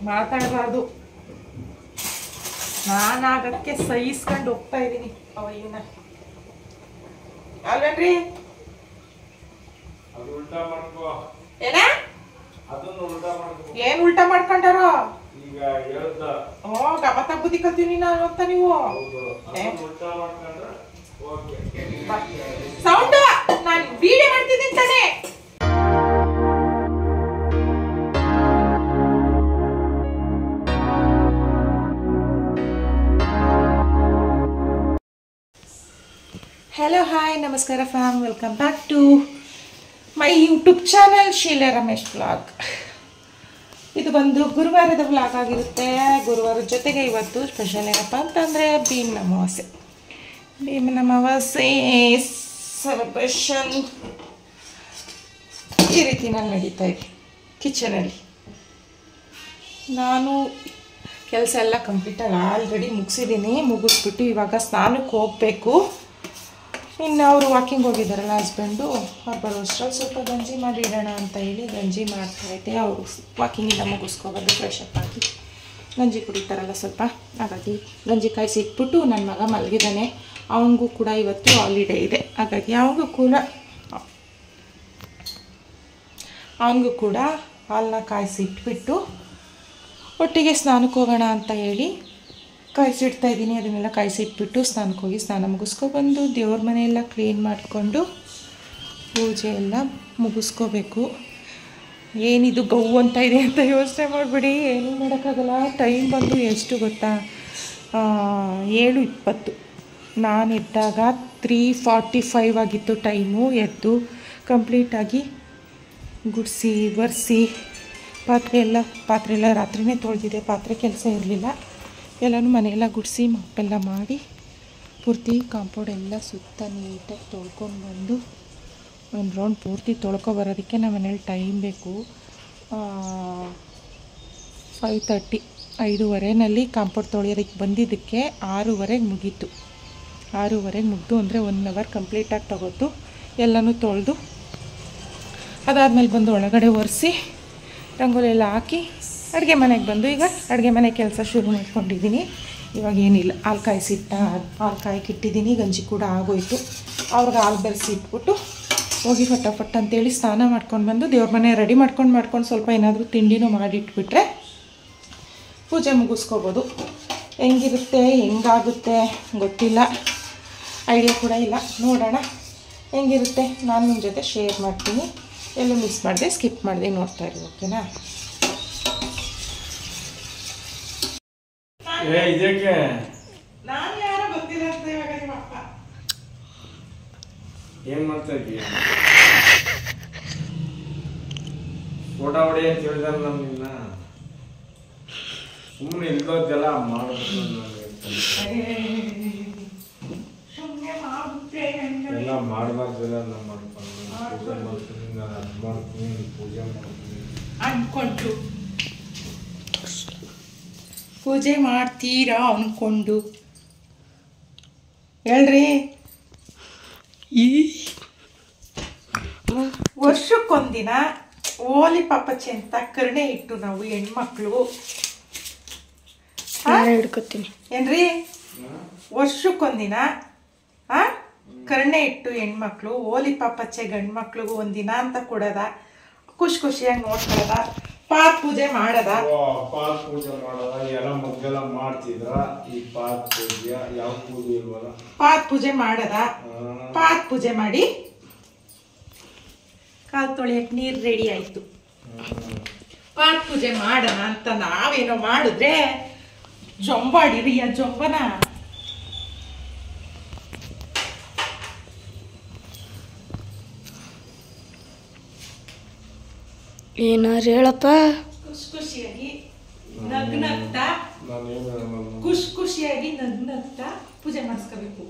ಮಾತಾಡಬಾರ್ದು. ನಾನಾಗಕ್ಕೆ ಸಹಿಸ್ಕೊಂಡು ಹೋಗ್ತಾ ಇದ್ದೀನಿ ಅವಯ್ಯನ. ಅಲ್ವೇನ್ರಿ? ಏನ ಏನ್ ಉಲ್ಟಾ ಮಾಡ್ಕೊಂಡಾರೋ? ಗಮತ ಬುದ್ಧಿ ಕಲ್ತೀವಿ ನಾನು ಅಂತ ನೀವು. ಸೌಂಡ್ ನಾನು ವಿಡಿಯೋ ಮಾಡ್ತಿದ್ದೀನಿ ತಾನೆ. ಹಲೋ ಹಾಯ್ ನಮಸ್ಕಾರ fam, welcome back to my YouTube channel Sheela Ramesh vlog. ಇದು ಬಂದು ಗುರುವಾರದ ವ್ಲಾಗ್ ಆಗಿರುತ್ತೆ. ಗುರುವಾರದ ಜೊತೆಗೆ ಇವತ್ತು ಸ್ಪೆಷಲ್ ಏನಪ್ಪ ಅಂತಂದರೆ ಭೀಮನ ಅಮಾವಾಸ್ಯೆ. ಭೀಮನ ಅಮಾವಾಸ್ಯೆ ಸೆಲೆಬ್ರೇಷನ್ ಈ ರೀತಿ ನಾನು ನಡೀತಾ ಇದೆ ಕಿಚನಲ್ಲಿ. ನಾನು ಕೆಲಸ ಎಲ್ಲ ಕಂಪ್ಲೀಟಾಗಿ ಆಲ್ರೆಡಿ ಮುಗಿಸಿದ್ದೀನಿ. ಮುಗಿಸ್ಬಿಟ್ಟು ಇವಾಗ ಸ್ನಾನಕ್ಕೆ ಹೋಗಬೇಕು. ಇನ್ನು ಅವರು ವಾಕಿಂಗ್ ಹೋಗಿದ್ದಾರಲ್ಲ ಹಸ್ಬೆಂಡು, ಅವ್ರು ಬರೋ ಅಷ್ಟರಲ್ಲಿ ಸ್ವಲ್ಪ ಗಂಜಿ ಮಾಡಿ ಇಡೋಣ ಅಂತ ಹೇಳಿ ಗಂಜಿ ಮಾಡ್ತಾಯಿದ್ದೆ. ಅವರು ವಾಕಿಂಗಿಂದ ಮುಗಿಸ್ಕೊಬಾರ್ದು ಫ್ರೆಶ್ ಅಪ್ ಆಗಿ ಗಂಜಿ ಕುಡಿತಾರಲ್ಲ ಸ್ವಲ್ಪ, ಹಾಗಾಗಿ ಗಂಜಿ ಕಾಯಿಸಿ ಇಟ್ಬಿಟ್ಟು ನನ್ನ ಮಗ ಮಲಗಿದ್ದಾನೆ. ಅವನಿಗೂ ಕೂಡ ಇವತ್ತು ಹಾಲಿಡೇ ಇದೆ, ಹಾಗಾಗಿ ಅವನಿಗೂ ಕೂಡ ಹಾಲನ್ನ ಕಾಯಿಸಿ ಇಟ್ಬಿಟ್ಟು ಒಟ್ಟಿಗೆ ಸ್ನಾನಕ್ಕೆ ಹೋಗೋಣ ಅಂತ ಹೇಳಿ ಕಾಯಿಸಿಡ್ತಾ ಇದ್ದೀನಿ. ಅದನ್ನೆಲ್ಲ ಕಾಯಿಸಿ ಇಟ್ಬಿಟ್ಟು ಸ್ನಾನಕ್ಕೆ ಹೋಗಿ ಸ್ನಾನ ಮುಗಿಸ್ಕೊಬಂದು ದೇವ್ರ ಮನೆಯೆಲ್ಲ ಕ್ಲೀನ್ ಮಾಡಿಕೊಂಡು ಪೂಜೆ ಎಲ್ಲ ಮುಗಿಸ್ಕೋಬೇಕು. ಏನಿದು ಗೌ ಅಂತ ಇದೆ ಅಂತ ಯೋಚನೆ ಮಾಡಿಬಿಡಿ, ಏನೂ ಮಾಡೋಕ್ಕಾಗಲ್ಲ. ಟೈಮ್ ಬಂದು ಎಷ್ಟು ಗೊತ್ತಾ, 7:20. ನಾನು ಎದ್ದಾಗ 3:45 ಆಗಿತ್ತು ಟೈಮು. ಎದ್ದು ಕಂಪ್ಲೀಟಾಗಿ ಗುಡಿಸಿ ಒರೆಸಿ ಪಾತ್ರೆ ಎಲ್ಲ ರಾತ್ರಿಯೇ ತೊಳೆದಿದೆ. ಪಾತ್ರೆ ಕೆಲಸ ಇರಲಿಲ್ಲ. ಎಲ್ಲನೂ ಮನೆಯೆಲ್ಲ ಗುಡಿಸಿ ಮಪ್ಪೆಲ್ಲ ಮಾಡಿ ಪೂರ್ತಿ ಕಾಂಪೌಂಡ್ ಎಲ್ಲ ಸುತ್ತ ನೀಟಾಗಿ ತೊಳ್ಕೊಂಡು ಬಂದು ಒಂದು ರೌಂಡ್ ಪೂರ್ತಿ ತೊಳ್ಕೊಬರೋದಕ್ಕೆ ನಮ್ಮ ಮನೇಲಿ ಟೈಮ್ ಬೇಕು. 5:30 5:15ನಲ್ಲಿ ಕಾಂಪೌಂಡ್ ತೊಳೆಯೋದಕ್ಕೆ ಬಂದಿದ್ದಕ್ಕೆ 6:15 ಮುಗೀತು. 6:15 ಮುಗಿದು ಅಂದರೆ 1 ಅವರ್ ಕಂಪ್ಲೀಟಾಗಿ ತಗೋತು. ಎಲ್ಲನೂ ತೊಳೆದು ಅದಾದಮೇಲೆ ಬಂದು ಒಳಗಡೆ ಒರೆಸಿ ರಂಗೋಲಿ ಎಲ್ಲ ಹಾಕಿ ಅಡುಗೆ ಮನೆಗೆ ಬಂದು ಈಗ ಅಡುಗೆ ಮನೆ ಕೆಲಸ ಶುರು ಮಾಡ್ಕೊಂಡಿದ್ದೀನಿ. ಇವಾಗ ಏನಿಲ್ಲ, ಹಾಲು ಕಾಯಿಕಿಟ್ಟಿದ್ದೀನಿ. ಗಂಜಿ ಕೂಡ ಆಗೋಯ್ತು. ಅವ್ರಿಗೆ ಹಾಲು ಬೆರೆಸಿ ಇಟ್ಬಿಟ್ಟು ಹೋಗಿ ಫಟಾಫಟ್ ಅಂತೇಳಿ ಸ್ನಾನ ಮಾಡ್ಕೊಂಡು ಬಂದು ದೇವ್ರ ಮನೆ ರೆಡಿ ಮಾಡ್ಕೊಂಡು ಸ್ವಲ್ಪ ಏನಾದರೂ ತಿಂಡಿನೂ ಮಾಡಿಟ್ಬಿಟ್ರೆ ಪೂಜೆ ಮುಗಿಸ್ಕೋಬೋದು. ಹೆಂಗಿರುತ್ತೆ ಹೆಂಗಾಗುತ್ತೆ ಗೊತ್ತಿಲ್ಲ, ಐಡಿಯಾ ಕೂಡ ಇಲ್ಲ. ನೋಡೋಣ ಹೆಂಗಿರುತ್ತೆ. ನಾನು ನಿಮ್ಮ ಜೊತೆ ಶೇರ್ ಮಾಡ್ತೀನಿ. ಎಲ್ಲೂ ಮಿಸ್ ಮಾಡಿದೆ, ಸ್ಕಿಪ್ ಮಾಡಿದೆ, ನೋಡ್ತಾ ಇರಿ. ಓಕೆನಾ? ನಾನು ಯಾರೋ ಗೊತ್ತಿಲ್ಲ ಅಂತ ಇವಾಗ ನಿಮ್ಮ ಅಪ್ಪ ಏನ್ ಮಾಡ್ತಾ ಇದೀಯ? ಫೋಟೋ ಹೊಡಿ ಅಂತ ಹೇಳಿದಾರೆ ನಮ್ಮನ್ನ. ಸುಮ್ಮನೆ ಇಲ್ದೋದೆಲ್ಲ ಮಾಡಬೇಕು ಎಲ್ಲ ಮಾಡಬಾರ್ದೆಲ್ಲ ನಾವು ಮಾಡ್ಕೊಂಡು ಪೂಜೆ ಮಾಡ್ತೀನಿ ಅನ್ಕೊಂಡು ಪೂಜೆ ಮಾಡ್ತೀರಾ ಅಂದ್ಕೊಂಡು ಹೇಳ್ರಿ. ಈ ವರ್ಷಕ್ಕೊಂದಿನ ಓಲಿ ಪಾಪಚ್ಚಿ ಅಂತ ಕರುಣೆ ಇಟ್ಟು ನಾವು ಹೆಣ್ಮಕ್ಳು ಹಿಡ್ಕೊತೀನಿ ಏನ್ರಿ, ವರ್ಷಕ್ಕೊಂದಿನ ಕರುಣೆ ಇಟ್ಟು ಹೆಣ್ಮಕ್ಳು ಓಲಿ ಪಾಪಚ್ಚೆ ಗಂಡು ಮಕ್ಳಿಗೂ ಒಂದಿನ ಅಂತ ಕೊಡೋದ, ಖುಷಿಯಾಗಿ ನೋಡ್ಕೊಳ್ಳೋದ, ಪಾತ್ ಪೂಜೆ ಮಾಡದ. ಪಾತ್ ಪೂಜೆ ಮಾಡದ ಎಲ್ಲ ಮೊದಲೆಲ್ಲ ಮಾಡ್ತಿದ್ರ. ಈ ಪಾತ್ ಪೂಜೆ ಯಾವ ಪೂಜೆ ಇಲ್ವಲ್ಲ, ಪಾತ್ ಪೂಜೆ ಮಾಡದ. ಪಾತ್ ಪೂಜೆ ಮಾಡಿ ಕಾಲು ತೊಳೆಯಕ್ಕೆ ನೀರು ರೆಡಿ ಆಯ್ತು. ಪಾತ್ ಪೂಜೆ ಮಾಡೋಣ ಅಂತ ನಾವೇನೋ ಮಾಡಿದ್ರೆ ಜೊಂಬಾಡಿರಿ. ಆ ಜೊಂಬನ ಏನಾರು ಹೇಳಪ್ಪ. ಖುಷಿಯಾಗಿ ನಗ್ನಗ್ತಾ ಖುಷಿಯಾಗಿ ನಗ್ನಗ್ತಾ ಪೂಜೆ ಮಾಡಿಸ್ಕೋಬೇಕು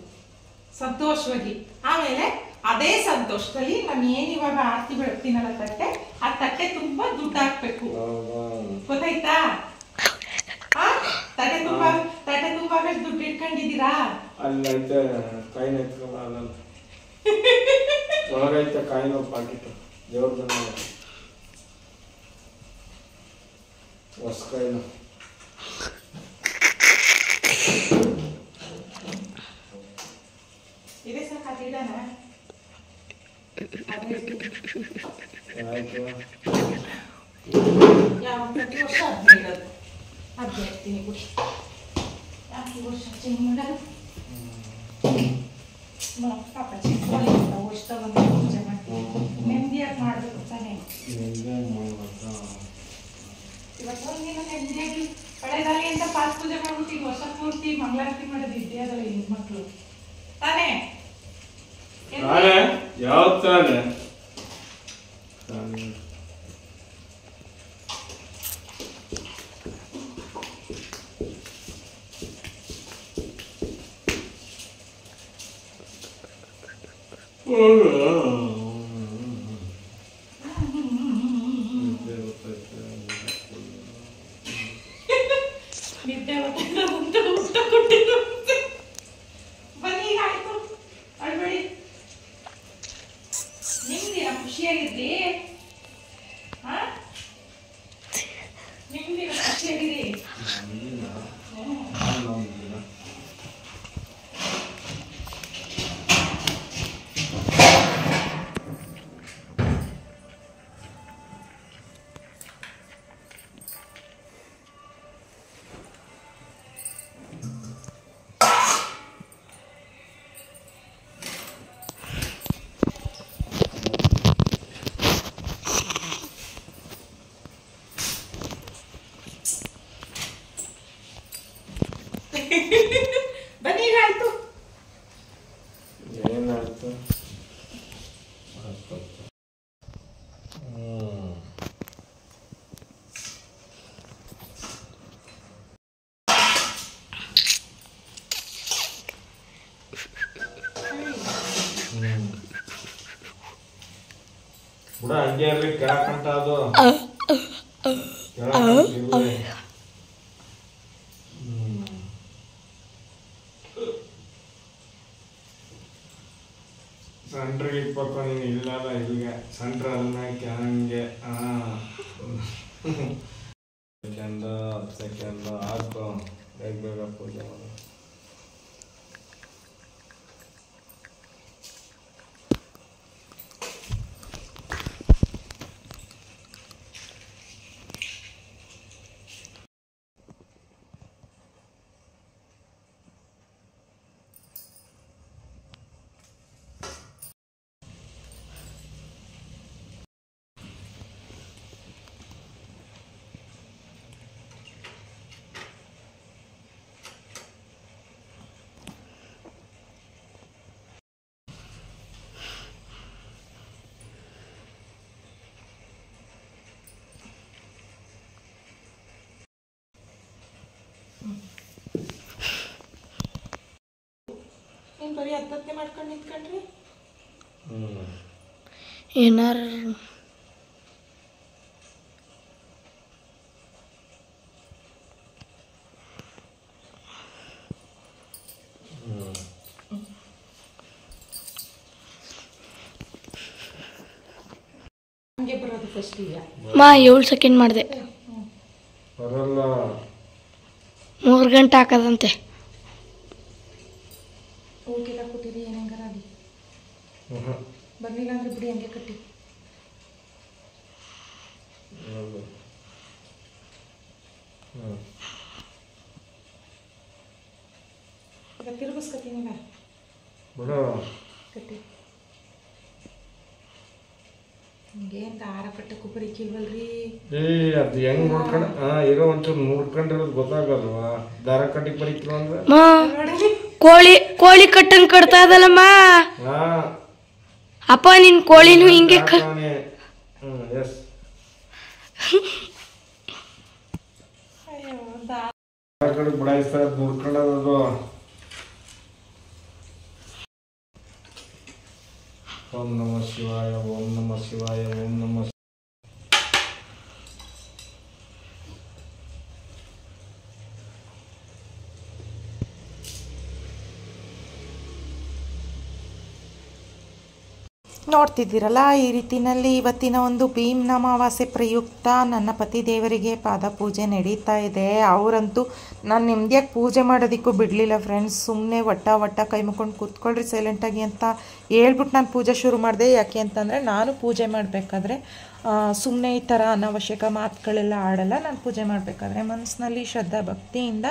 ಸಂತೋಷವಾಗಿ. ಆಮೇಲೆ ಅದೇ ಸಂತೋಷದಲ್ಲಿ ನಾನು ಏನಿವಾಗ ಆರತಿ ಬೆಳಗ್ತೀನಲ್ಲ ತಟ್ಟೆ, ಆ ತಟ್ಟೆ ತುಂಬಾ ದುಡ್ಡು ಹಾಕ್ಬೇಕು. ಗೊತ್ತಾಯ್ತಾ? ತಟ್ಟೆ ತುಂಬಾ ದುಡ್ಡು ಇಟ್ಕೊಂಡಿದ್ದೀರಾ? ಒಳಗೈತೆ ಕಾಯಿನ ಪಾಕಿಟ್ ದೇವ್ರದನ್ನ ಹೊಸ ಕಾಯಿನ ಇದೇ ಸಾಕು ಇಡೋಣ. ಆಯ್ತು ಯಾವ ಪ್ರತಿ ವರ್ಷ ಅದನ್ನ ಇಡೋದು ಅದೇ ಇರ್ತೀನಿ ಬಿಡಿ. ಯಾಕೆ ಈ ವರ್ಷ ಚೇಂಜ್ ಮಾಡೋದು? ಪಾಪ ಚಿಕ್ಕವಳು ವರ್ಷ ತಗೊಂಡು ಪೂಜೆ ಮಾಡ್ತೀನಿ. ನೆಮ್ಮದಿಯಾಗಿ ಮಾಡಬೇಕು ತಾನೇ. ಇವತ್ತು ಒಂದಿನ ನೆಮ್ಮದಿಯಾಗಿ ಕಳೆದಾಗಿ ಅಂತ ಪಾಸ್ ಪೂಜೆ ಮಾಡ್ಬಿಟ್ಟು ಈಗ ವರ್ಷ ಪೂರ್ತಿ ಮಂಗಳಾರತಿ ಮಾಡೋದು ಇದ್ದೇ ಅದಲ್ಲ ಹೆಣ್ಮಕ್ಳು ತಾನೇ. ಯಾವ ತಾನೆ ನಿದ್ದೆ ಹೊಟ್ಟೆ ಊಟ ಕೊಟ್ಟಿದ್ದು ಬನ್ನಿ ಈಗ ಆಯ್ತು ಅಳ್ಬೇಡಿ. ನಿಮ್ದಿನ ಖುಷಿಯಾಗಿರ್ರಿ. ನಿಮ್ದಿನ ಖುಷಿಯಾಗಿರಿ. ಬನ್ನಿ ಈಗ ಆಯ್ತು. ಏನಾಯ್ತು? ಬುಡ ಹಂಗೆ ಇರ್ಲಿ ಕೆಳಕಂಟ ಅದು ಸೆಂಟ್ರಿಗೆ ಇಟ್ಬೇಕು ನೀನು ಇಲ್ಲಲ್ಲ ಇಲ್ಲಿಗೆ ಸೆಂಟ್ರ್ ಅದನ್ನ ಹಂಗೆ ಸೆಕೆಂಡ್ 10 ಸೆಕೆಂಡ್ ಹಾಕು ಬೇಗ ಬೇಗ ಪೂಜೆ ಮಾಡು. ನೀನು ಬರೀ ಹತ್ತತ್ತೆ ಮಾಡ್ಕೊಂಡು ನಿಂತ್ಕೊಂಡ್ರಿ. ಏನಾರ ಹಂಗೆ ಬರೋದು ಫಸ್ಟ್ ಈಗ. 7 ಸೆಕೆಂಡ್ ಮಾಡಿದೆ. ಬರಲ್ಲ 3 ಗಂಟೆ ಹಾಕೋದಂತೆ. ಹೋಗಿಲ್ಲ ಕೊಟ್ಟಿರಿ ಏನಂಗಾರ ಅದಿ ಬರ್ಲಿಲ್ಲ ಅಂದ್ರೆ ಬಿಡಿ ಹಂಗೆ ಕಟ್ಟಿ. ಈಗ ತಿರುಗಿಸ್ಕೊತೀನಿಲ್ಲ ಕಟ್ಟಿ. ಹಿಂಗೇನು ದಾರ ಕಟ್ಟಕ್ಕೆ ಬರೀಕಿಲ್ವಲ್ರಿ. ಅದು ಹೆಂಗ್ ನೋಡ್ಕೊಂಡು ಇರೋ ಒಂಚೂರು ನೋಡ್ಕೊಂಡಿರೋದು ಗೊತ್ತಾಗಲ್ವಾ? ದಾರ ಕಟ್ಟಿಗೆ ಬರೀಕಿಲ್ಲ ಅಂದ್ರೆ ಕೋಳಿ ಕಟ್ಟಂಗ್ ಕಟ್ತಾ ಇದಲ್ಲಮ್ಮ. ಅಪ್ಪ ನಿನ್ ಕೋಳಿನೂ ಹಿಂಗೆ ಬಿಡಾಯಿಸ್ತಾರೆ ನೋಡ್ಕೊಳ್ಳೋದು. ಓಂ ನಮಃ ಶಿವಾಯ ಓಂ ನಮಃ ಶಿವಾಯ ಓಂ ನಮಃ. ನೋಡ್ತಿದ್ದೀರಲ್ಲ, ಈ ರೀತಿಯಲ್ಲಿ ಇವತ್ತಿನ ಒಂದು ಭೀಮ್ನ ಅಮಾವಾಸ್ಯೆ ಪ್ರಯುಕ್ತ ನನ್ನ ಪತಿ ದೇವರಿಗೆ ಪಾದಪೂಜೆ ನಡೀತಾ ಇದೆ. ಅವರಂತೂ ನಾನು ನೆಮ್ಮದಿಯಾಗಿ ಪೂಜೆ ಮಾಡೋದಕ್ಕೂ ಬಿಡಲಿಲ್ಲ ಫ್ರೆಂಡ್ಸ್. ಸುಮ್ಮನೆ ವಟ್ಟ ಕೈ ಮುಕ್ಕೊಂಡು ಕೂತ್ಕೊಳ್ರಿ ಸೈಲೆಂಟಾಗಿ ಅಂತ ಹೇಳ್ಬಿಟ್ಟು ನಾನು ಪೂಜೆ ಶುರು ಮಾಡಿದೆ. ಯಾಕೆ ಅಂತಂದರೆ ನಾನು ಪೂಜೆ ಮಾಡಬೇಕಾದ್ರೆ ಸುಮ್ಮನೆ ಈ ಥರ ಅನಾವಶ್ಯಕ ಮಾತುಗಳೆಲ್ಲ ಆಡಲ್ಲ. ನಾನು ಪೂಜೆ ಮಾಡಬೇಕಾದ್ರೆ ಮನಸ್ಸಿನಲ್ಲಿ ಶ್ರದ್ಧಾ ಭಕ್ತಿಯಿಂದ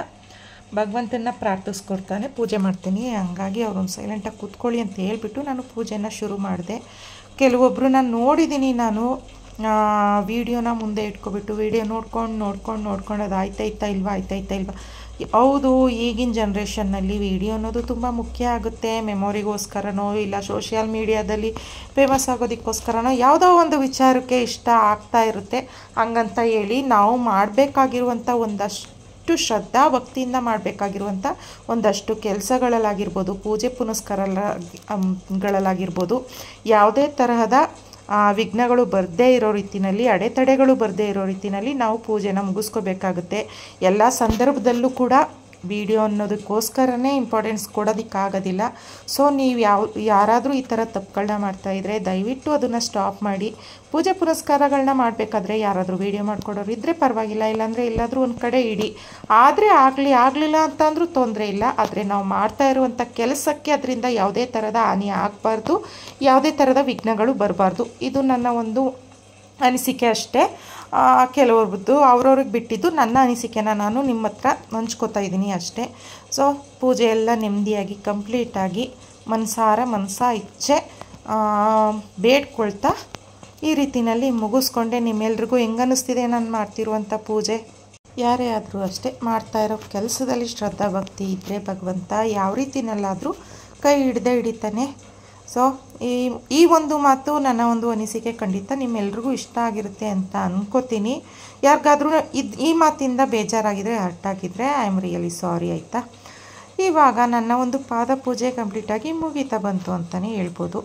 ಭಗವಂತನ ಪ್ರಾರ್ಥಿಸ್ಕೊಡ್ತಾನೆ ಪೂಜೆ ಮಾಡ್ತೀನಿ. ಹಂಗಾಗಿ ಅವ್ರೊಂದು ಸೈಲೆಂಟಾಗಿ ಕೂತ್ಕೊಳ್ಳಿ ಅಂತ ಹೇಳ್ಬಿಟ್ಟು ನಾನು ಪೂಜೆನ ಶುರು ಮಾಡಿದೆ. ಕೆಲವೊಬ್ಬರು ನಾನು ನೋಡಿದ್ದೀನಿ, ನಾನು ವೀಡಿಯೋನ ಮುಂದೆ ಇಟ್ಕೊಬಿಟ್ಟು ವೀಡಿಯೋ ನೋಡ್ಕೊಂಡು ಅದು ಆಯ್ತಾ ಇಲ್ವಾ. ಹೌದು, ಈಗಿನ ಜನ್ರೇಷನ್ನಲ್ಲಿ ವೀಡಿಯೋ ಅನ್ನೋದು ತುಂಬ ಮುಖ್ಯ ಆಗುತ್ತೆ. ಮೆಮೊರಿಗೋಸ್ಕರನೋ ಇಲ್ಲ ಸೋಷಿಯಲ್ ಮೀಡಿಯಾದಲ್ಲಿ ಫೇಮಸ್ ಆಗೋದಕ್ಕೋಸ್ಕರನೋ ಯಾವುದೋ ಒಂದು ವಿಚಾರಕ್ಕೆ ಇಷ್ಟ ಆಗ್ತಾ ಇರುತ್ತೆ. ಹಂಗಂತ ಹೇಳಿ ನಾವು ಮಾಡಬೇಕಾಗಿರುವಂಥ ಒಂದಷ್ಟು ಶ್ರದ್ಧಾ ಭಕ್ತಿಯಿಂದ ಮಾಡಬೇಕಾಗಿರುವಂಥ ಒಂದಷ್ಟು ಕೆಲಸಗಳಲ್ಲಾಗಿರ್ಬೋದು, ಪೂಜೆ ಪುನಸ್ಕಾರಗಳಲ್ಲಾಗಿರ್ಬೋದು, ಯಾವುದೇ ತರಹದ ವಿಘ್ನಗಳು ಬರದೇ ಇರೋ ರೀತಿಯಲ್ಲಿ, ಅಡೆತಡೆಗಳು ಬರದೇ ಇರೋ ರೀತಿಯಲ್ಲಿ ನಾವು ಪೂಜೆನ ಮುಗಿಸ್ಕೋಬೇಕಾಗುತ್ತೆ. ಎಲ್ಲ ಸಂದರ್ಭದಲ್ಲೂ ಕೂಡ ವಿಡಿಯೋ ಅನ್ನೋದಕ್ಕೋಸ್ಕರನೇ ಇಂಪಾರ್ಟೆನ್ಸ್ ಕೊಡೋದಕ್ಕಾಗೋದಿಲ್ಲ. ಸೊ ನೀವು ಯಾರಾದರೂ ಈ ಥರ ತಪ್ಪುಗಳನ್ನ ಮಾಡ್ತಾಯಿದ್ರೆ ದಯವಿಟ್ಟು ಅದನ್ನು ಸ್ಟಾಪ್ ಮಾಡಿ. ಪೂಜೆ ಪುರಸ್ಕಾರಗಳನ್ನ ಮಾಡಬೇಕಾದ್ರೆ ಯಾರಾದರೂ ವೀಡಿಯೋ ಮಾಡ್ಕೊಡೋರು ಇದ್ದರೆ ಪರವಾಗಿಲ್ಲ, ಇಲ್ಲಾಂದರೆ ಎಲ್ಲಾದರೂ ಒಂದು ಕಡೆ ಇಡಿ. ಆದರೆ ಆಗಲಿಲ್ಲ ಅಂತಂದ್ರೂ ತೊಂದರೆ ಇಲ್ಲ. ಆದರೆ ನಾವು ಮಾಡ್ತಾ ಇರುವಂಥ ಕೆಲಸಕ್ಕೆ ಅದರಿಂದ ಯಾವುದೇ ಥರದ ಹಾನಿ ಆಗಬಾರ್ದು, ಯಾವುದೇ ಥರದ ವಿಘ್ನಗಳು ಬರಬಾರ್ದು. ಇದು ನನ್ನ ಒಂದು ಅನಿಸಿಕೆ ಅಷ್ಟೇ. ಕೆಲವ್ರದ್ದು ಅವ್ರವ್ರಿಗೆ ಬಿಟ್ಟಿದ್ದು ನನ್ನ ಅನಿಸಿಕೆನ ನಾನು ನಿಮ್ಮ ಹತ್ರ ಹಂಚ್ಕೋತಾ ಇದ್ದೀನಿ ಅಷ್ಟೇ. ಸೊ ಪೂಜೆ ಎಲ್ಲ ನೆಮ್ಮದಿಯಾಗಿ ಕಂಪ್ಲೀಟಾಗಿ ಮನಸ ಇಚ್ಛೆ ಬೇಡ್ಕೊಳ್ತಾ ಈ ರೀತಿಯಲ್ಲಿ ಮುಗಿಸ್ಕೊಂಡೆ. ನಿಮ್ಮೆಲ್ರಿಗೂ ಹೆಂಗನ್ನಿಸ್ತಿದೆ ನಾನು ಮಾಡ್ತಿರುವಂಥ ಪೂಜೆ? ಯಾರೇ ಆದರೂ ಅಷ್ಟೇ, ಮಾಡ್ತಾ ಇರೋ ಕೆಲಸದಲ್ಲಿ ಶ್ರದ್ಧಾ ಭಕ್ತಿ ಇದ್ದರೆ ಭಗವಂತ ಯಾವ ರೀತಿನಲ್ಲಾದರೂ ಕೈ ಹಿಡಿತಾನೆ. ಸೊ ಈ ಒಂದು ಮಾತು ನನ್ನ ಒಂದು ಅನಿಸಿಕೆ ಖಂಡಿತ ನಿಮ್ಮೆಲ್ರಿಗೂ ಇಷ್ಟ ಆಗಿರುತ್ತೆ ಅಂತ ಅಂದ್ಕೋತೀನಿ. ಯಾರಿಗಾದ್ರೂ ಈ ಮಾತಿಂದ ಬೇಜಾರಾಗಿದ್ದರೆ, ಹರ್ಟ್ ಆಗಿದ್ದರೆ ಐ ಆಮ್ ರಿಯಲಿ ಸಾರಿ, ಆಯಿತಾ? ಇವಾಗ ನನ್ನ ಒಂದು ಪಾದ ಪೂಜೆ ಕಂಪ್ಲೀಟಾಗಿ ಮುಗೀತಾ ಬಂತು ಅಂತಲೇ ಹೇಳ್ಬೋದು.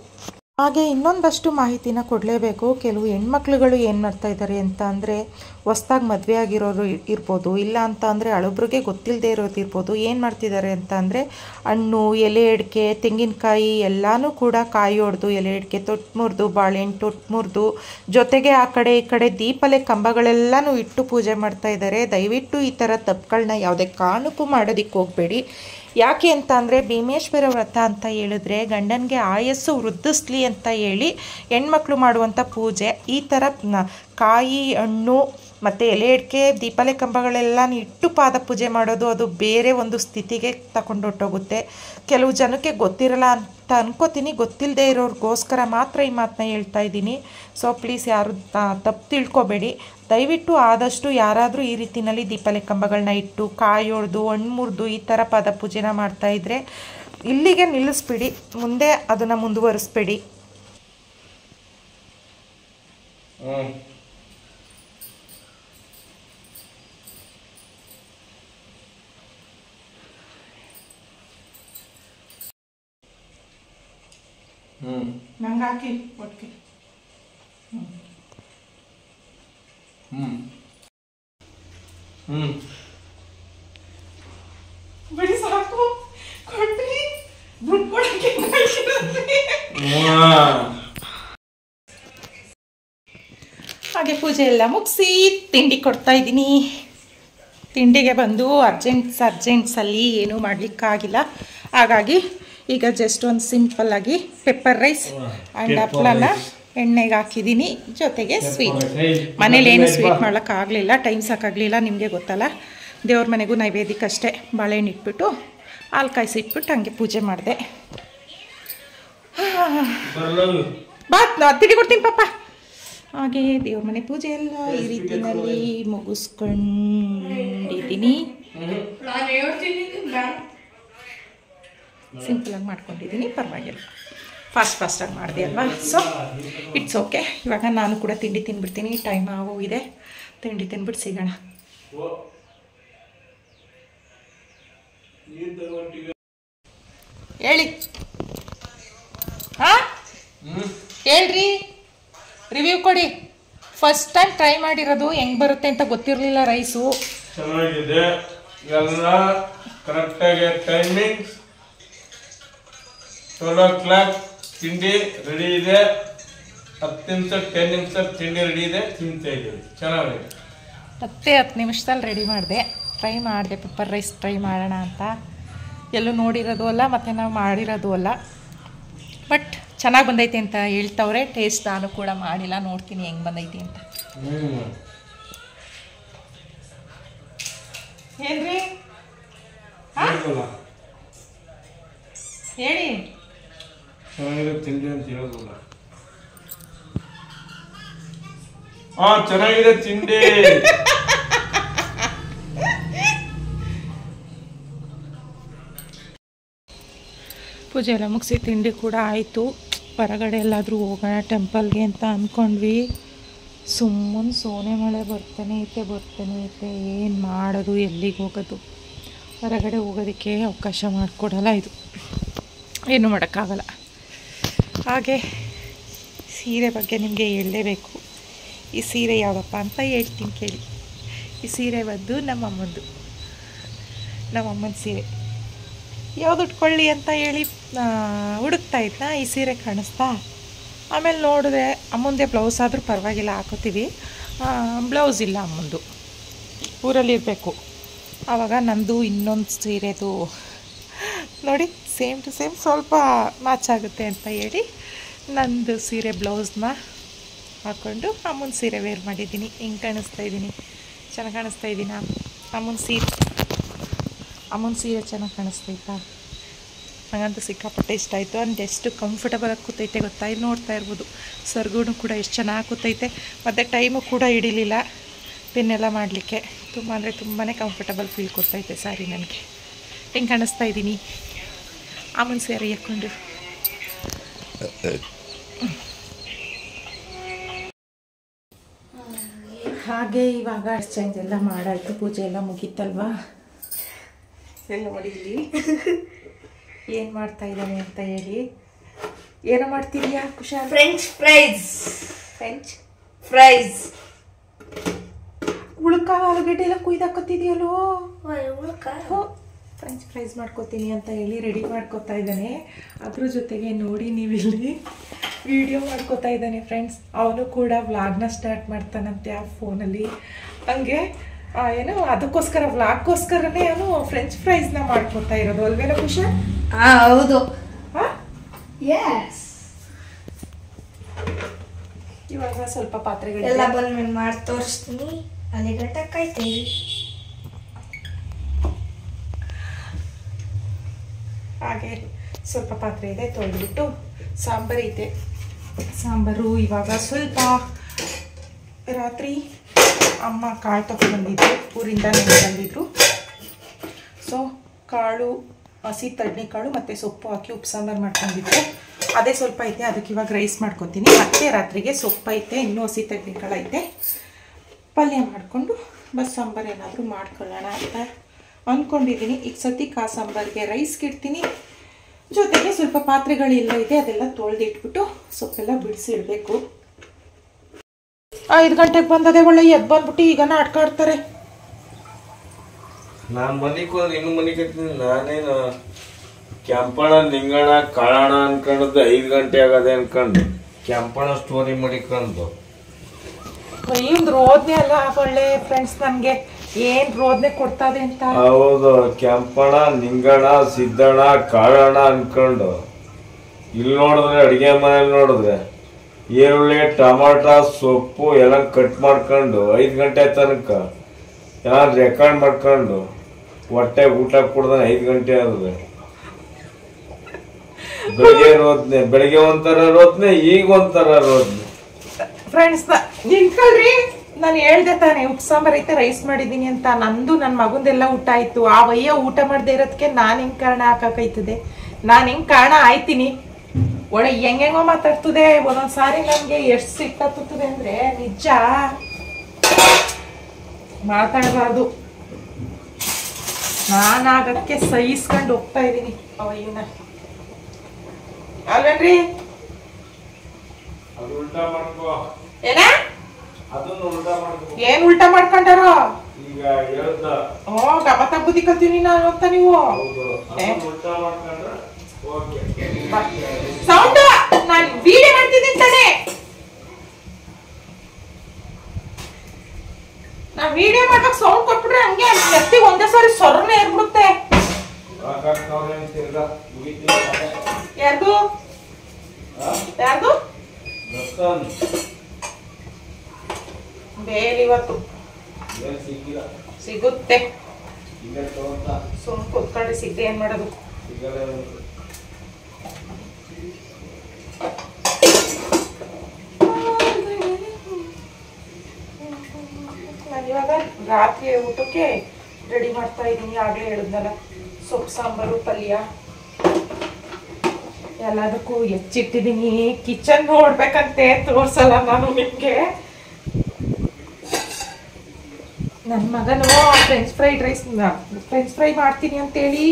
ಹಾಗೆ ಇನ್ನೊಂದಷ್ಟು ಮಾಹಿತಿನ ಕೊಡಲೇಬೇಕು. ಕೆಲವು ಹೆಣ್ಮಕ್ಳುಗಳು ಏನು ಮಾಡ್ತಾ ಇದ್ದಾರೆ ಅಂತ ಅಂದರೆ, ಹೊಸ್ದಾಗಿ ಮದುವೆ ಆಗಿರೋರು ಇರ್ಬೋದು, ಇಲ್ಲ ಅಂತ ಅಂದರೆ ಹಳಬ್ರಿಗೆ ಗೊತ್ತಿಲ್ಲದೆ ಇರೋದು ಇರ್ಬೋದು. ಏನು ಮಾಡ್ತಿದ್ದಾರೆ ಅಂತ ಅಂದರೆ, ಹಣ್ಣು, ಎಲೆ ಅಡಿಕೆ, ತೆಂಗಿನಕಾಯಿ ಎಲ್ಲನೂ ಕೂಡ ಕಾಯಿ ಹೊಡೆದು, ಎಲೆ ಅಡಿಕೆ ತೊಟ್ಟು ಮುರಿದು, ಬಾಳೆಹಣ್ಣು ತೊಟ್ಟು ಮುರಿದು, ಜೊತೆಗೆ ಆ ಕಡೆ ಈ ಕಡೆ ದೀಪಲೆ ಕಂಬಗಳೆಲ್ಲನೂ ಇಟ್ಟು ಪೂಜೆ ಮಾಡ್ತಾ ಇದ್ದಾರೆ. ದಯವಿಟ್ಟು ಈ ಥರ ತಪ್ಪುಗಳನ್ನ ಯಾವುದೇ ಕಾರಣಕ್ಕೂ ಮಾಡೋದಕ್ಕೆ ಹೋಗಬೇಡಿ. ಯಾಕೆ ಅಂತ ಅಂದರೆ, ಭೀಮೇಶ್ವರ ವ್ರತ ಅಂತ ಹೇಳಿದ್ರೆ ಗಂಡನಿಗೆ ಆಯಸ್ಸು ವೃದ್ಧಿಸ್ಲಿ ಅಂತ ಹೇಳಿ ಹೆಣ್ಮಕ್ಳು ಮಾಡುವಂಥ ಪೂಜೆ. ಈ ಥರ ಕಾಯಿ, ಹಣ್ಣು ಮತ್ತು ಎಲೆ ಅಡಿಕೆ, ದೀಪಲೆ ಕಂಬಗಳೆಲ್ಲ ಇಟ್ಟು ಪಾದ ಪೂಜೆ ಮಾಡೋದು ಅದು ಬೇರೆ ಒಂದು ಸ್ಥಿತಿಗೆ ತಗೊಂಡೊಟ್ಟೋಗುತ್ತೆ. ಕೆಲವು ಜನಕ್ಕೆ ಗೊತ್ತಿರಲ್ಲ ಅಂತ ಅನ್ಕೋತೀನಿ. ಗೊತ್ತಿಲ್ಲದೆ ಇರೋರಿಗೋಸ್ಕರ ಮಾತ್ರ ಈ ಮಾತನ್ನ ಹೇಳ್ತಾ ಇದ್ದೀನಿ. ಸೊ ಪ್ಲೀಸ್ ಯಾರು ತಪ್ಪು ತಿಳ್ಕೊಬೇಡಿ. ದಯವಿಟ್ಟು ಆದಷ್ಟು ಯಾರಾದರೂ ಈ ರೀತಿಯಲ್ಲಿ ದೀಪಲೆ ಕಂಬಗಳನ್ನ ಇಟ್ಟು, ಕಾಯಿ ಹೊಡೆದು, ಹಣ್ಣು ಮುರಿದು ಈ ಥರ ಪಾದ ಪೂಜೆನ ಮಾಡ್ತಾಯಿದ್ರೆ ಇಲ್ಲಿಗೆ ನಿಲ್ಲಿಸ್ಬಿಡಿ, ಮುಂದೆ ಅದನ್ನು ಮುಂದುವರಿಸ್ಬೇಡಿ. ನಂಗೆ ಹಾಕಿ ಒಟ್ಟಿಗೆ ಬಿಡಿ ಸಾಕು, ಕೊಟ್ರಿ ದುಡ್ಡು ಕೊಡಕ್ಕೆ. ಹಾಗೆ ಪೂಜೆ ಎಲ್ಲ ಮುಗಿಸಿ ತಿಂಡಿ ಕೊಡ್ತಾ ಇದ್ದೀನಿ. ತಿಂಡಿಗೆ ಬಂದು ಅರ್ಜೆಂಟ್ಸಲ್ಲಿ ಏನೂ ಮಾಡಲಿಕ್ಕಾಗಿಲ್ಲ. ಹಾಗಾಗಿ ಈಗ ಜಸ್ಟ್ ಒಂದು ಸಿಂಪಲ್ಲಾಗಿ ಪೆಪ್ಪರ್ ರೈಸ್ ಆ್ಯಂಡ್ ಹಪ್ಪಳನ ಎಣ್ಣೆಗೆ ಹಾಕಿದ್ದೀನಿ. ಜೊತೆಗೆ ಸ್ವೀಟ್. ಮನೇಲಿ ಏನು ಸ್ವೀಟ್ ಮಾಡೋಕ್ಕಾಗಲಿಲ್ಲ, ಟೈಮ್ ಸಾಕಾಗಲಿಲ್ಲ, ನಿಮಗೆ ಗೊತ್ತಲ್ಲ. ದೇವ್ರ ಮನೆಗೂ ನೈವೇದ್ಯಕ್ಕಷ್ಟೇ ಬಾಳೆಹಣ್ಣು ಇಟ್ಬಿಟ್ಟು ಹಾಲು ಕಾಯಿಸಿ ಇಟ್ಬಿಟ್ಟು ಹಂಗೆ ಪೂಜೆ ಮಾಡಿದೆ. ನಾ ತಿಂಡಿ ಕೊಡ್ತೀನಿ ಪಾಪ. ಹಾಗೆ ದೇವ್ರ ಮನೆ ಪೂಜೆ ಎಲ್ಲ ಈ ರೀತಿಯಲ್ಲಿ ಮುಗಿಸ್ಕೊಂಡಿದ್ದೀನಿ. ಸಿಂಪಲಾಗಿ ಮಾಡ್ಕೊಂಡಿದ್ದೀನಿ, ಪರವಾಗಿಲ್ಲ. ಫಾಸ್ಟಾಗಿ ಮಾಡಿದೆ ಅಲ್ವಾ? So it's okay. ಇವಾಗ ನಾನು ಕೂಡ ತಿಂಡಿ ತಿಂದ್ಬಿಡ್ತೀನಿ. ಟೈಮ್ ಆಗೋಗಿದೆ. ತಿಂಡಿ ತಿಂದ್ಬಿಟ್ಟು ಸಿಗೋಣ. ಹೇಳಿ. ಹಾಂ ಹೇಳ್ರಿ, ರಿವ್ಯೂ ಕೊಡಿ. ಫಸ್ಟ್ ಟೈಮ್ ಟ್ರೈ ಮಾಡಿರೋದು, ಹೆಂಗೆ ಬರುತ್ತೆ ಅಂತ ಗೊತ್ತಿರಲಿಲ್ಲ. ರೈಸು ಚೆನ್ನಾಗಿದೆ, ಎಲ್ಲ ಕರೆಕ್ಟಾಗಿ ಟೈಮಿಂಗ್ಸ್ 12 o'clock ತಿಂಡಿ ರೆಡಿ ಇದೆ. 10 ನಿಮಿಷ 10 ನಿಮಿಷ ತಿಂಡಿ ರೆಡಿ ಇದೆ. ತಿಂತಾ ಇದ್ದೀವಿ. ಚೆನ್ನಾಗಿದೆ. ಮತ್ತೆ 10 ನಿಮಿಷದಲ್ಲಿ ರೆಡಿ ಮಾಡಿದೆ. ಟ್ರೈ ಮಾಡಿದೆ ಪೆಪ್ಪರ್ ರೈಸ್ ಟ್ರೈ ಮಾಡೋಣ ಅಂತ. ಎಲ್ಲೂ ನೋಡಿರೋದು ಅಲ್ಲ ಮತ್ತು ನಾವು ಮಾಡಿರೋದು ಅಲ್ಲ. ಬಟ್ ಚೆನ್ನಾಗಿ ಬಂದೈತೆ ಅಂತ ಹೇಳ್ತವ್ರೆ. ಟೇಸ್ಟ್ ನಾನು ಕೂಡ ಮಾಡಿಲ್ಲ, ನೋಡ್ತೀನಿ ಹೆಂಗೆ ಬಂದೈತಿ ಅಂತ. ಏನ್ರಿ ಹೇಳಿ. ಚೆನ್ನಾಗಿದೆ ತಿಂಡಿ ಅಂತ ಹೇಳೋದಿಲ್ಲ. ಚೆನ್ನಾಗಿದೆ ತಿಂಡಿ. ಪೂಜೆ ಎಲ್ಲ ಮುಗಿಸಿ ತಿಂಡಿ ಕೂಡ ಆಯಿತು. ಹೊರಗಡೆ ಎಲ್ಲಾದರೂ ಹೋಗೋಣ ಟೆಂಪಲ್ಗೆ ಅಂತ ಅಂದ್ಕೊಂಡ್ವಿ. ಸುಮ್ಮನೆ ಸೋನೆ ಮಳೆ ಬರ್ತಾನೆ ಐತೆ. ಏನು ಮಾಡೋದು, ಎಲ್ಲಿಗೆ ಹೋಗೋದು, ಹೊರಗಡೆ ಹೋಗೋದಕ್ಕೆ ಅವಕಾಶ ಮಾಡಿಕೊಡಲ್ಲ ಇದು. ಏನು ಮಾಡೋಕ್ಕಾಗಲ್ಲ. ಹಾಗೆ ಸೀರೆ ಬಗ್ಗೆ ನಿಮಗೆ ಹೇಳಲೇಬೇಕು. ಈ ಸೀರೆ ಯಾವುದಪ್ಪ ಅಂತ ಹೇಳ್ತೀನಿ ಕೇಳಿ. ಈ ಸೀರೆ ಬಂದು ನಮ್ಮಮ್ಮಂದು ಸೀರೆ. ಯಾವ್ದು ಉಟ್ಕೊಳ್ಳಿ ಅಂತ ಹೇಳಿ ಹುಡುಕ್ತಾ ಇದ್ನ, ಈ ಸೀರೆ ಕಾಣಿಸ್ತಾ. ಆಮೇಲೆ ನೋಡಿದೆ ಅಮ್ಮಂದೇ ಬ್ಲೌಸ್ ಆದರೂ ಪರವಾಗಿಲ್ಲ ಹಾಕೋತೀವಿ. ಬ್ಲೌಸ್ ಇಲ್ಲ ಅಮ್ಮಂದು, ಊರಲ್ಲಿರಬೇಕು. ಆವಾಗ ನಂದು ಇನ್ನೊಂದು ಸೀರೆದು ನೋಡಿ ಸೇಮ್ ಟು ಸೇಮ್ ಸ್ವಲ್ಪ ಮ್ಯಾಚ್ ಆಗುತ್ತೆ ಅಂತ ಹೇಳಿ ನಂದು ಸೀರೆ ಬ್ಲೌಸ್ನ ಹಾಕ್ಕೊಂಡು ಅಮ್ಮನ ಸೀರೆ ವೇರ್ ಮಾಡಿದ್ದೀನಿ. ಹಿಂಗೆ ಕಾಣಿಸ್ತಾ ಇದ್ದೀನಿ, ಚೆನ್ನಾಗಿ ಕಾಣಿಸ್ತಾ ಇದ್ದೀನ? ಅಮ್ಮನ ಸೀರೆ ಚೆನ್ನಾಗಿ ಕಾಣಿಸ್ತೈತಾ? ನನಗಂತೂ ಸಿಕ್ಕಾಪಟ್ಟೆ ಇಷ್ಟ ಆಯಿತು. ಅಂಡ್ ಎಷ್ಟು ಕಂಫರ್ಟಬಲಾಗಿ ಕೂತೈತೆ ಗೊತ್ತಾ? ಇಲ್ಲಿ ನೋಡ್ತಾ ಇರ್ಬೋದು. ಸರ್ಗೂನು ಕೂಡ ಎಷ್ಟು ಚೆನ್ನಾಗಿ ಕೂತೈತೆ. ಮತ್ತು ಟೈಮು ಕೂಡ ಹಿಡಿಲಿಲ್ಲ ಪಿನ್ನೆಲ್ಲ ಮಾಡಲಿಕ್ಕೆ. ತುಂಬ ಅಂದರೆ ತುಂಬಾ ಕಂಫರ್ಟಬಲ್ ಫೀಲ್ ಕೊಡ್ತೈತೆ ಸ್ಯಾರಿ ನನಗೆ. ಹೆಂಗೆ ಕಾಣಿಸ್ತಾ ಇದ್ದೀನಿ ಅಮ್ಮನ ಸ್ಯಾರಿ ಹಾಕ್ಕೊಂಡು? ಹಾಗೆ ಇವಾಗ ಎಕ್ಸ್ಚೇಂಜ್ ಎಲ್ಲ ಮಾಡಾಯ್ತು. ಪೂಜೆ ಎಲ್ಲ ಮುಗೀತಲ್ವಾ? ಎಲ್ಲ ನೋಡಿ ಇಲ್ಲಿ ಏನು ಮಾಡ್ತಾ ಇದ್ದಾನೆ ಅಂತ ಹೇಳಿ. ಏನೋ ಮಾಡ್ತಿದ್ಯಾ ಕುಶಾಲ್? ಫ್ರೆಂಚ್ ಫ್ರೈಸ್ ಉಳ್ಕ ಆಲೂಗಡ್ಡೆ ಎಲ್ಲ ಕುಯ್ದಾಕತ್ತಿದ್ಯಲ್ಲೋ. ಫ್ರೆಂಚ್ ಫ್ರೈಸ್ ಮಾಡ್ಕೋತೀನಿ ಅಂತ ಹೇಳಿ ರೆಡಿ ಮಾಡ್ಕೋತಾ ಇದ್ದಾನೆ. ಅದ್ರ ಜೊತೆಗೆ ನೋಡಿ ನೀವಿಲ್ಲಿ ವಿಡಿಯೋ ಮಾಡ್ಕೋತಾ ಇದ್ದಾನೆ ಫ್ರೆಂಡ್ಸ್. ಅವನು ಕೂಡ ವ್ಲಾಗ್ನ ಸ್ಟಾರ್ಟ್ ಮಾಡ್ತಾನಂತೆ ಆ ಫೋನಲ್ಲಿ. ಹಂಗೆ ಏನೋ ಅದಕ್ಕೋಸ್ಕರ ವ್ಲಾಗ್ಗೋಸ್ಕರನೇ ಅವನು ಫ್ರೆಂಚ್ ಫ್ರೈಸ್ನ ಮಾಡ್ಕೋತಾ ಇರೋದು ಅಲ್ವೇನೋ ಕುಶಾಲ್? ಹೌದು. ಇವಾಗ ಸ್ವಲ್ಪ ಪಾತ್ರೆಗಳು ಎಲ್ಲ ಬಂದ್ಮೇಲೆ ಮಾಡಿ ತೋರಿಸ್ತೀನಿ. ಅಲ್ಲಿ ಗಂಟ ಕಾಯ್ತೀವಿ. ಹಾಗೆ ಸ್ವಲ್ಪ ಪಾತ್ರೆ ಇದೆ, ತೊಳೆದ್ಬಿಟ್ಟು ಸಾಂಬಾರು ಇದೆ. ಸಾಂಬಾರು ಇವಾಗ ಸ್ವಲ್ಪ ರಾತ್ರಿ ಅಮ್ಮ ಕಾಳು ತಗೊಂಡ್ಬಂದಿದ್ರು, ಊರಿಂದ ಬಂದಿದ್ರು. ಸೊ ಕಾಳು, ಹಸಿ ತಡ್ನಿಕಾಳು ಮತ್ತು ಸೊಪ್ಪು ಹಾಕಿ ಉಪ್ಪು ಸಾಂಬಾರು ಮಾಡ್ಕೊಂಡಿದ್ರು. ಅದೇ ಸ್ವಲ್ಪ ಐತೆ, ಅದಕ್ಕೆ ಇವಾಗ ರೈಸ್ ಮಾಡ್ಕೊತೀನಿ. ಮತ್ತೆ ರಾತ್ರಿಗೆ ಸೊಪ್ಪು ಐತೆ, ಇನ್ನೂ ಹಸಿ ತಡ್ನಿಕಾಳು ಐತೆ. ಪಲ್ಯ ಮಾಡಿಕೊಂಡು ಬಸ್ ಸಾಂಬಾರು ಏನಾದರೂ ಮಾಡ್ಕೊಳ್ಳೋಣ ಅಂತ ಅಂದ್ಕೊಂಡಿದ್ದೀನಿ. ಈಗ ಸದ್ಯಕ್ಕೆ ಆ ಸಾಂಬಾರಿಗೆ ರೈಸ್ಗೆ ಇಡ್ತೀನಿ. ಜೊತೆಗೆ ಸ್ವಲ್ಪ ಪಾತ್ರೆಗಳೆಲ್ಲ ಇದೆ, ಅದೆಲ್ಲ ತೊಳೆದಿಟ್ಬಿಟ್ಟು ಸೊಪ್ಪೆಲ್ಲ ಬಿಡಿಸಿಡ್ಬೇಕು. 5 ಗಂಟೆಗೆ ಬಂದದೆ, ಒಳ್ಳೆ ಎದ್ದು ಬಂದ್ಬಿಟ್ಟು ಈಗ ನಾಟಕ ಆಡ್ತಾರೆ. ನಾನು ಮನೆಗೆ ಹೋದ್ರೆ ಇನ್ನು ಮನೆ ಕಟ್ತೀನಿ. ನಾನೇನು ಕೆಂಪಣ ನಿಂಗಣ ಕಾಳಣ ಅನ್ಕೊಂಡದ್ದು 5 ಗಂಟೆ ಆಗದೆ ಅನ್ಕೊಂಡು ಕೆಂಪಣ ಸ್ಟೋರಿ ಮಾಡಿಕೊಂಡು ಇವ್ದು ರೋದನೆ ಅಲ್ಲ ಒಳ್ಳೆ ಫ್ರೆಂಡ್ಸ್. ನನಗೆ ಏನು ರೋದನೆ ಕೊಡ್ತದೆ ಅಂತ. ಹೌದು, ಕೆಂಪಣ ನಿಂಗಣ ಸಿದ್ದಣ ಕಾಳಣ ಅನ್ಕೊಂಡು ಇಲ್ಲಿ ನೋಡಿದ್ರೆ ಅಡಿಗೆ ಮನೇಲಿ ನೋಡಿದ್ರೆ ಈರುಳ್ಳಿ ಟಮಾಟ ಸೊಪ್ಪು ಎಲ್ಲ ಕಟ್ ಮಾಡ್ಕೊಂಡು 5 ಗಂಟೆ ತನಕ ಎಲ್ಲ ರೆಕಾರ್ಡ್ ಮಾಡ್ಕೊಂಡು ಹೊಟ್ಟೆ ಊಟ ಕೊಡ್ದಾನೆ 5 ಗಂಟೆ ಆದ್ರೆ ಬೆಳಿಗ್ಗೆ ಒಂಥರ ರೋದ್ನೆ, ಈಗ ಒಂಥರ ರೋದ್ನೆ. ಫ್ರೆಂಡ್ಸ್ ನಿಂತ್ಕೊಳ್ರಿ, ನಾನು ಹೇಳ್ದೆ ತಾನೆ ಉಪ್ಪು ಸಾಂಬಾರು ಐತೆ ರೈಸ್ ಮಾಡಿದ್ದೀನಿ ಅಂತ. ನಂದು ನನ್ನ ಮಗಂದೆಲ್ಲ ಊಟ ಆಯ್ತು. ಆ ವಯ್ಯ ಊಟ ಮಾಡದೆ ಇರೋದಕ್ಕೆ ನಾನು ಹೆಂಗೆ ಕಾರಣ ಹಾಕೈತದೆ? ನಾನು ಹೆಂಗೆ ಕಾರಣ ಆಯ್ತೀನಿ? ಒಳ್ಳೆ ಹೆಂಗೆಂಗೋ ಮಾತಾಡ್ತದೆ ಒಂದೊಂದು ಸಾರಿ. ನನಗೆ ಎಷ್ಟು ಸಿಟ್ಟಾಗ್ತದೆ ಅಂದರೆ ನಿಜ ಮಾತಾಡಬಾರ್ದು. ನಾನಾಗಕ್ಕೆ ಸಹಿಸ್ಕೊಂಡು ಹೋಗ್ತಾ ಇದ್ದೀನಿ ಅವಯ್ಯನ, ಅಲ್ವೇನ್ರಿ? ಏನ ಏನ್ ಉಲ್ಟಾ ಮಾಡ್ಕೊಂಡಾರೋ? ಗಮತ ಬುದ್ಧಿ ಕಲ್ತೀನಿ ನಾನು ಅಂತ ನೀವು. ಸೌಂಡ್ ಉರಿತಾನೆ. ನಾ ವಿಡಿಯೋ ಮಾಡ್ಬೇಕು ಸೌಂಡ್ ಕೊಟ್ಬಿಟ್ರೆ ಹಂಗೆ ಎತ್ತಿಗೆ ಒಂದೇ ಸಾರಿ ಸೊರನೆ ಏರ್ಬಿಡುತ್ತೆ. ಯಾರ್ದು ಯಾರ್ದು ಬೇರೆ ಇವತ್ತು ಸಿಗುತ್ತೆ. ಸುಮ್ ಕೂತ್ಕೊಂಡ್ರೆ ಸಿಗದೆ ಏನ್ ಮಾಡೋದು. ನಾನಿವಾಗ ರಾತ್ರಿ ಊಟಕ್ಕೆ ರೆಡಿ ಮಾಡ್ತಾ ಇದ್ದೀನಿ. ಆಗ್ಲೇ ಹೇಳಿದ್ನಲ್ಲ, ಸೊಪ್ಪು ಸಾಂಬಾರು ಪಲ್ಯ ಎಲ್ಲದಕ್ಕೂ ಹೆಚ್ಚಿಟ್ಟಿದ್ದೀನಿ. ಕಿಚನ್ ನೋಡ್ಬೇಕಂತೆ ತೋರ್ಸಲ್ಲ ನಾನು ನಿಮ್ಗೆ. ನನ್ನ ಮಗನು ಫ್ರೆಂಚ್ ಫ್ರೈ ಮಾಡ್ತೀನಿ ಅಂತೇಳಿ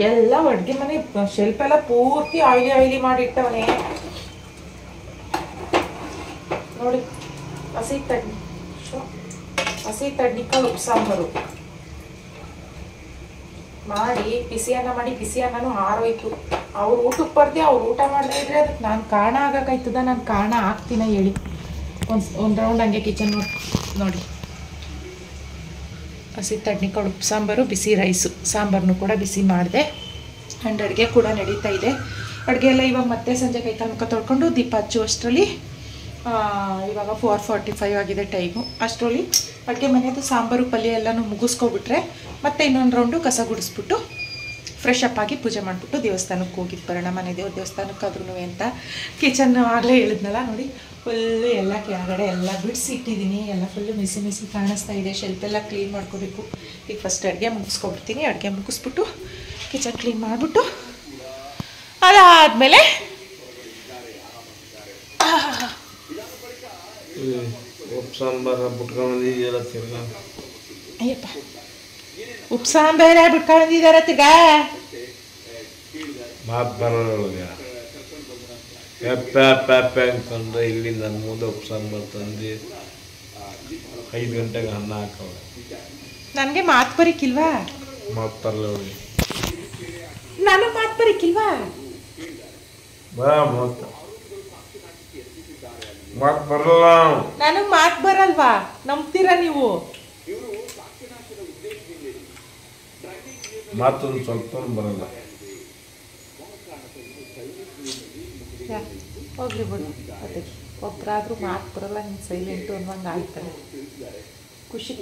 ಎಲ್ಲ ಅಡುಗೆ ಮನೆ ಶೆಲ್ಫ್ ಎಲ್ಲ ಪೂರ್ತಿ ಆಯಿಲಿ ಮಾಡಿಟ್ಟವನೇ ನೋಡಿ. ಹಸಿ ತಡ್ನಿಕಾಳು ಉಪ್ಪು ಸಾಂಬಾರು ಮಾಡಿ ಬಿಸಿ ಅನ್ನನೂ ಆರೋಯ್ತು. ಅವ್ರು ಊಟಕ್ಕೆ ಬರ್ದೆ, ಅವ್ರು ಊಟ ಮಾಡದೇ ಇದ್ರೆ ಅದಕ್ಕೆ ನಾನು ಕಾರಣ ಆಗಕ್ಕಾಯ್ತದ. ನಾನು ಕಾರಣ ಆಗ್ತೀನ ಹೇಳಿ. ಒಂದು ರೌಂಡ್ ಹಂಗೆ ಕಿಚನ್ ನೋಡಿ. ಹಸಿ ತಡ್ನಿಕಾಳು ಉಪ್ಪು ಸಾಂಬಾರು, ಬಿಸಿ ರೈಸು, ಸಾಂಬಾರನ್ನು ಕೂಡ ಬಿಸಿ ಮಾಡಿದೆ. ಆ್ಯಂಡ್ ಅಡುಗೆ ಕೂಡ ನಡೀತಾ ಇದೆ. ಅಡುಗೆ ಎಲ್ಲ ಇವಾಗ ಮತ್ತೆ ಸಂಜೆ ಕೈಕಾಲು ಮುಖ ತೊಳ್ಕೊಂಡು ದೀಪ ಹಚ್ಚು ಅಷ್ಟರಲ್ಲಿ ಇವಾಗ 4:45 ಆಗಿದೆ ಟೈಮು. ಅಷ್ಟರಲ್ಲಿ ಅಡುಗೆ ಮನೆಯದು ಸಾಂಬಾರು ಪಲ್ಯ ಎಲ್ಲನೂ ಮುಗಿಸ್ಕೊಬಿಟ್ರೆ ಮತ್ತೆ ಇನ್ನೊಂದು ರೌಂಡು ಕಸ ಗುಡಿಸ್ಬಿಟ್ಟು ಫ್ರೆಶ್ ಅಪ್ ಆಗಿ ಪೂಜೆ ಮಾಡಿಬಿಟ್ಟು ದೇವಸ್ಥಾನಕ್ಕೆ ಹೋಗಿದ್ದು ಬರೋಣ. ಮನೆ ದೇವಸ್ಥಾನಕ್ಕಾದ್ರೂ ಅಂತ. ಕಿಚನ್ ಆಗಲೇ ಹೇಳಿದ್ನಲ್ಲ ನೋಡಿ, ಫುಲ್ಲು ಎಲ್ಲ ಕೆಳಗಡೆ ಎಲ್ಲ ಬಿಡಿಸಿ ಇಟ್ಟಿದ್ದೀನಿ. ಎಲ್ಲ ಫುಲ್ಲು ಮಿಸಿ ಕಾಣಿಸ್ತಾ ಇದೆ. ಶೆಲ್ಫೆಲ್ಲ ಕ್ಲೀನ್ ಮಾಡ್ಕೋಬೇಕು. ಈಗ ಫಸ್ಟ್ ಅಡುಗೆ ಮುಗಿಸ್ಕೊಬಿಡ್ತೀನಿ. ಅಡುಗೆ ಮುಗಿಸ್ಬಿಟ್ಟು ಕಿಚನ್ ಕ್ಲೀನ್ ಮಾಡಿಬಿಟ್ಟು ಅದಾದಮೇಲೆ ಉಪ್ಪು ಸಾಂಬಾರ ಬಿಟ್ಕೊಂಡ್ಬಂದಿದೆಯಲ್ಲ ತಿರ್ಗಾ. ಅಯ್ಯಪ್ಪ, ಉಪ್ಪು ಸಾಂಬಾರ ಬಿಟ್ಕೊಂಡಿದ್ದಾರ ತಿರ್ಗಾ. ಮಾತು ಬರೋಳಗೆ ಪ್ಯಾಪೆ ಅಂತಂದ್ರೆ ಇಲ್ಲಿ ನನ್ನ ಮುಂದೆ ಉಪ್ಪು ಸಾಂಬಾರು ತಂದು 5 ಗಂಟೆಗೆ ಅನ್ನ ಹಾಕವ್ರೆ. ನನಗೆ ಮಾತು ಬರೀಕಿಲ್ವಾ? ಮಾತು ಬರಲ್ಲ ಅವಳಿಗೆ. ನಾನು ಮಾತು ಬರೀಕಿಲ್ವಾ? ಮಾತು ಬರಲ್ಲ. ನನಗೆ ಮಾತು ಬರಲ್ವಾ? ನಂಬ್ತೀರಾ ನೀವು? ಮಾತೊಂದು ಸ್ವಲ್ಪ ಬರಲ್ಲ. ಹೋಗ್ಲಿ ಬಿಡು. ಅದಕ್ಕೆ ಒಬ್ಬರಾದ್ರೂ ಮಾತು ಬರಲ್ಲ, ಹಿಂಗೆ ಸೈಲೆಂಟು ಅನ್ನೋಂಗೆ ಆಯ್ತಾರೆ. ಖುಷಿ.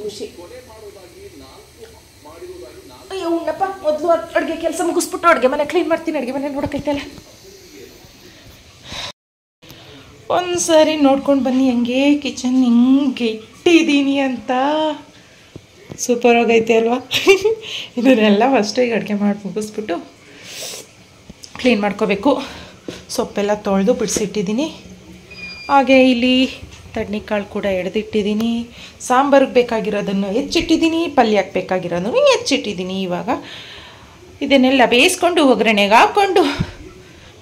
ಅಯ್ಯೋ ಉಣ್ಣಪ್ಪ, ಮೊದಲು ಅಡುಗೆ ಕೆಲಸ ಮುಗಿಸ್ಬಿಟ್ಟು ಅಡುಗೆ ಮನೆ ಕ್ಲೀನ್ ಮಾಡ್ತೀನಿ. ಅಡುಗೆ ಮನೆ ನೋಡೋಕೈತಲ್ಲ, ಒಂದು ಸಾರಿ ನೋಡ್ಕೊಂಡು ಬನ್ನಿ ಹೆಂಗೆ ಕಿಚನ್ ಹಿಂಗೆ ಇಟ್ಟಿದ್ದೀನಿ ಅಂತ. ಸೂಪರ್ ಆಗೈತೆ ಅಲ್ವಾ? ಇದನ್ನೆಲ್ಲ ಫಸ್ಟು ಈಗ ಅಡುಗೆ ಮಾಡಿ ಮುಗಿಸ್ಬಿಟ್ಟು ಕ್ಲೀನ್ ಮಾಡ್ಕೋಬೇಕು. ಸೊಪ್ಪೆಲ್ಲ ತೊಳೆದು ಬಿಡಿಸಿಟ್ಟಿದ್ದೀನಿ. ಹಾಗೆ ಇಲ್ಲಿ ತಡ್ನಿಕಾಳು ಕೂಡ ಎಳೆದಿಟ್ಟಿದ್ದೀನಿ. ಸಾಂಬಾರಿಗೆ ಬೇಕಾಗಿರೋದನ್ನು ಹೆಚ್ಚಿಟ್ಟಿದ್ದೀನಿ, ಪಲ್ಯಕ್ಕೆ ಬೇಕಾಗಿರೋದನ್ನು ಹೆಚ್ಚಿಟ್ಟಿದ್ದೀನಿ. ಇವಾಗ ಇದನ್ನೆಲ್ಲ ಬೇಯಿಸ್ಕೊಂಡು ಒಗ್ಗರಣೆಗೆ ಹಾಕ್ಕೊಂಡು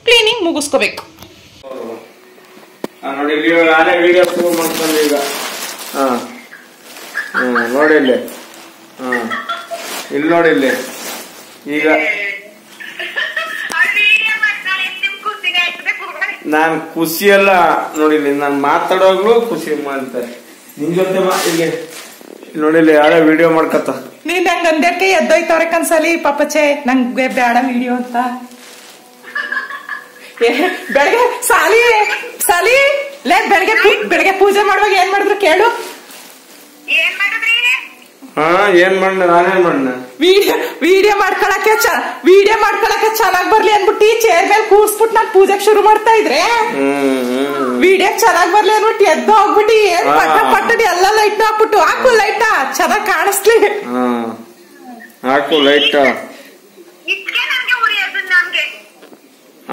ಕ್ಲೀನಿಂಗ್ ಮುಗಿಸ್ಕೋಬೇಕು. ನೋಡಿ ನಾನೇ ವಿಡಿಯೋ ಶುರು ಮಾಡ್ಕೊಂಡು ಈಗ. ನೋಡಿ ಇಲ್ಲಿ. ಇಲ್ಲಿ ನೋಡಿ ಇಲ್ಲಿ. ಈಗ ನಾನು ಖುಷಿ ಅಲ್ಲ ನೋಡಿಲ್ಲಿ, ನಾನು ಮಾತಾಡೋಗ್ಲು ಖುಷಿ ಮಾಡ್ತಾರೆ ನಿನ್ ಜೊತೆ ಇಲ್ಲಿ ನೋಡಿಲ್ಲಿ. ಯಾರ ವಿಡಿಯೋ ಮಾಡ್ಕತ್ತ ನೀನ್ ನಂಗೆ ಅಂದೇಕ್ಕೆ ಎದ್ದೋಯ್ತವ್ರೆ ಕನ್ಸಲಿ ಪಾಪಚೆ ನಂಗೆ ಬೇಡ ವಿಡಿಯೋ ಅಂತ. ಬೆಳಗ್ಗೆ ಸಾಲಿ ಲೇ ಬೆಳಗ್ಗೆ ಪೂಜೆ ಮಾಡುವಾಗ ಏನ್ ಮಾಡಿದ್ರು ಕೇಳು. ಏನ್ ಮಾಡ ನಾನೇನ್ ಮಾಡ ವಿಡಿಯೋ ಮಾಡ್ಕೊಳಕ್ಕೆ ಚೆನ್ನಾಗ್ ಬರ್ಲಿ ಅನ್ಬಿಟ್ಟು ಚೇರ್ ಮೇಲೆ ಕೂರ್ಸ್ಬಿಟ್ಟು ನಾನ್ ಪೂಜೆಗೆ ಶುರು ಮಾಡ್ತಾ ಇದ್ರೆ ವಿಡಿಯೋ ಚೆನ್ನಾಗ್ ಬರ್ಲಿ ಅನ್ಬಿಟ್ಟು ಎದ್ದು ಹೋಗ್ಬಿಟ್ಟು ಏನ್ ಪಟ್ಟಡಿ ಎಲ್ಲ ಲೈಟ್ ಹಾಕ್ಬಿಟ್ಟು ಹಾಕು ಲೈಟ್ ಚೆನ್ನಾಗ್ ಕಾಣಿಸ್ಲಿ. ಹಾಕು ಲೈಟ್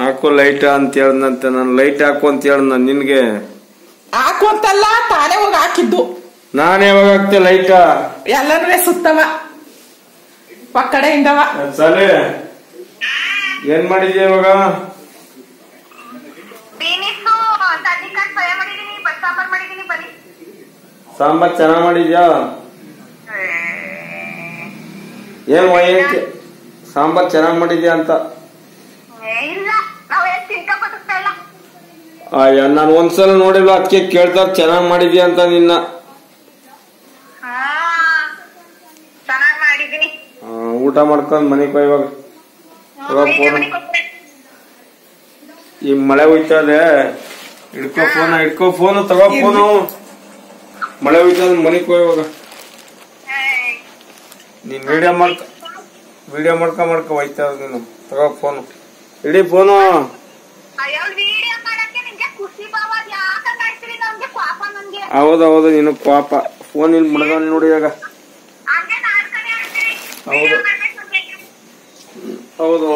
ಹಾಕು ಲೈಟ್ ಅಂತ ಹೇಳ್ದಂತೆ. ನಾನು ಲೈಟ್ ಹಾಕು ಅಂತ ಹೇಳ್ದ. ನಿನ್ಗೆ ಹಾಕು ಅಂತಲ್ಲ, ತಾನೇ ಹೋಗಿ ಹಾಕಿದ್ದು. ನಾನ್ ಯಾವಾಗ ಹಾಕ್ತೆ ಲೈಟ್? ಎಲ್ಲರೂ ಸುತ್ತವ ಪಕ್ಕಡೆಯಿಂದವ. ಸರಿ, ಏನ್ ಮಾಡಿದ್ಯ ಇವಾಗ? ಸಾಂಬಾರ್ ಚೆನ್ನಾಗ್ ಮಾಡಿದ್ಯಾ? ಏನ್ ವಯಸ್ಸು ಸಾಂಬಾರ್ ಚೆನ್ನಾಗ್ ಮಾಡಿದ್ಯಾ ಅಂತ? ನಾನು ಒಂದ್ಸಲ ನೋಡಿಲ್ಲ, ಅದಕ್ಕೆ ಕೇಳ್ತಾರ ಚೆನ್ನಾಗ್ ಮಾಡಿದ್ಯಾ ಅಂತ ನಿನ್ನ. ಊಟ ಮಾಡ್ಕೊಂಡ್ ಮನೆಗ್ ಇವಾಗ ಈ ಮಳೆ ಹೋಯ್ತದೆ. ಹಿಡ್ಕೋ ಫೋನು ತಗೋ ಫೋನು. ಮಳೆ ಹೋಯ್ತದ ಮನೆಗ್ ಇವಾಗ. ನೀನ್ ವಿಡಿಯೋ ಮಾಡ್ಕ ಹೋಯ್ತದ ನೀನು. ತಗೋ ಫೋನು, ಇಡೀ ಫೋನು. ಹೌದೌದು, ನೀನು ಪಾಪ ಫೋನ್ ಇಲ್ಲಿ ಮಡಗ ನೋಡಿ ಈಗ. ಹೌದು.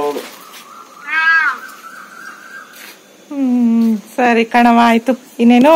ಸರಿ ಕಣವ, ಆಯ್ತು. ಇನ್ನೇನು